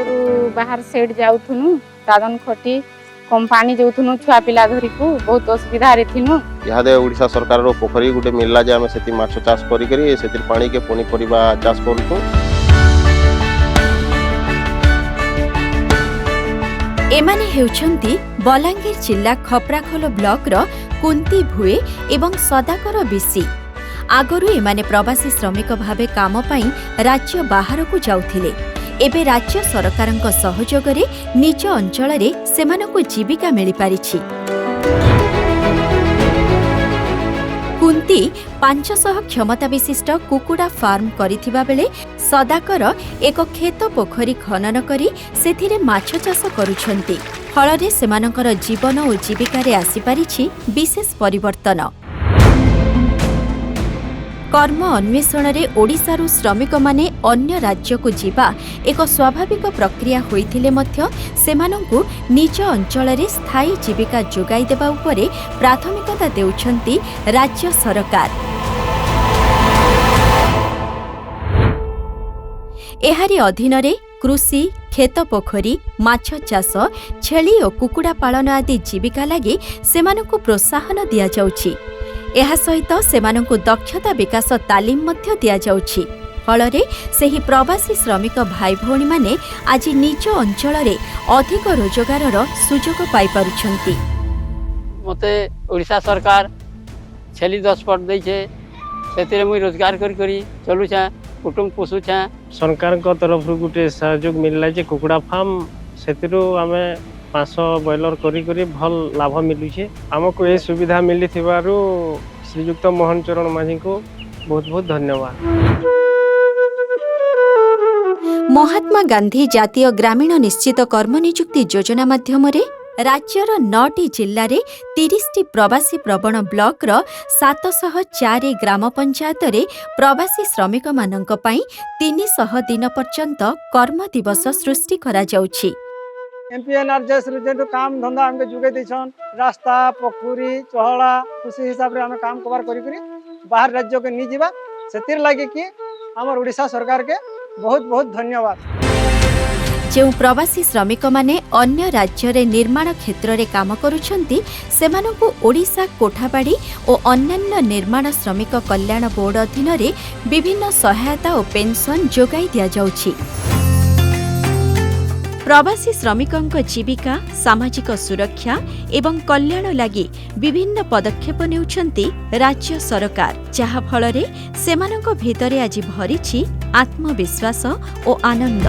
आगु बाहर सेट जाऊथुनु दादन खटी कंपानी जाऊथुनु छुआ पिला धरी को बहुत असुविधा रे थिनु। इहादे ओडिशा सरकार रो पोखरी गुटे मिलला जे आमे सेति माछ चाष करी करी सेति पानी के पनी परिबा चाष करथु। एमाने हेउछंती बलांगीर जिला खपराखोल ब्लॉक रो कुंती भुए एवं सदाकर बिसी। आगरु एमाने प्रवासी श्रमिक भावे काम पाई राज्य बाहर को जाउथिले। एबे राज्य सरकारक सहयोगरे निज अंचल रे सेमानकु जीविका मिली पारिछि। कुंती 500 क्षमता विशिष्ट कुकुड़ा फार्म करिथिबा बेले सदाकर एक खेत पोखरी खनन करी सेथिरे माछ चाष करुछंती। फलरे सेमानकर जीवन और जीविका रे आसी पारिछि विशेष परिवर्तन। कर्म अन्वेषण रे ओडिशारू श्रमिक माने अन्य राज्य को जीवा एक स्वाभाविक प्रक्रिया होइथिले मध्य सेमानंकु निज अंचल रे स्थायी जीविका जोगाई देबा उपरे प्राथमिकता देउछंती राज्य सरकार। एहारी अधीन रे कृषि खेत पोखरी माछ चाष छेली और कुकुड़ा पालन आदि जीविका लागि सेमानंकु प्रोत्साहन दिया जाउछि। एहा सहित सेमानंकु दक्षता विकास तालीम मध्य दिया जाउछि। फलरे सेही प्रवासी श्रमिक भाई भौणी माने आज निज अंचल रे अधिक रोजगार सुजोग पाई पारुछंती। मते ओडिशा सरकार छेली 10 पट दैछे सेतिरे मुई रोजगार करी चलु छा कुटुंब पोसु छा। सरकार को तरफ रु गुटे सहयोग मिलला जे कुकुड़ा फार्म सेतिरो आमे 500 बॉयलर करी करी भल लाभ मिलुछे। हमको ए सुविधा मिली थिबारु श्रीयुक्त मोहन चरण माझी को बहुत बहुत धन्यवाद। महात्मा गांधी जातीय ग्रामीण निश्चित कर्म नियुक्ति योजना माध्यमरे राज्यर 9टी जिल्ला रे 30टी प्रवासी प्रवण ब्लॉक रो 704 ग्राम पंचायत रे प्रवासी श्रमिक मानक पई 300 दिन पर्यंत कर्म दिवस सृष्टि करा जाउछि। एमपीएनआरजेएस रे काम धंधा हमके जुगे दैछन रास्ता पोखरी चहला खुशी हिसाब रे हम काम कवर करी करी बाहर राज्य के नि जीवा सेतिर लागे कि हमर ओडिशा सरकार के बहुत बहुत धन्यवाद। जो प्रवासी श्रमिक माने अन्य राज्य रे निर्माण क्षेत्र रे काम करुछंती सेमानकु ओडिशा कोठाबाड़ी और अन्यान्य निर्माण श्रमिक कल्याण बोर्ड अधीन रे विभिन्न सहायता और पेंशन जोगाई दिया जाउछि। प्रवासी श्रमिकंक जीविका सामाजिक सुरक्षा एवं कल्याण लागि विभिन्न पदक्षेप नेउछंती राज्य सरकार, जहा फलरे सेमानक भितरे आज भरिछि आत्मविश्वास और आनंद।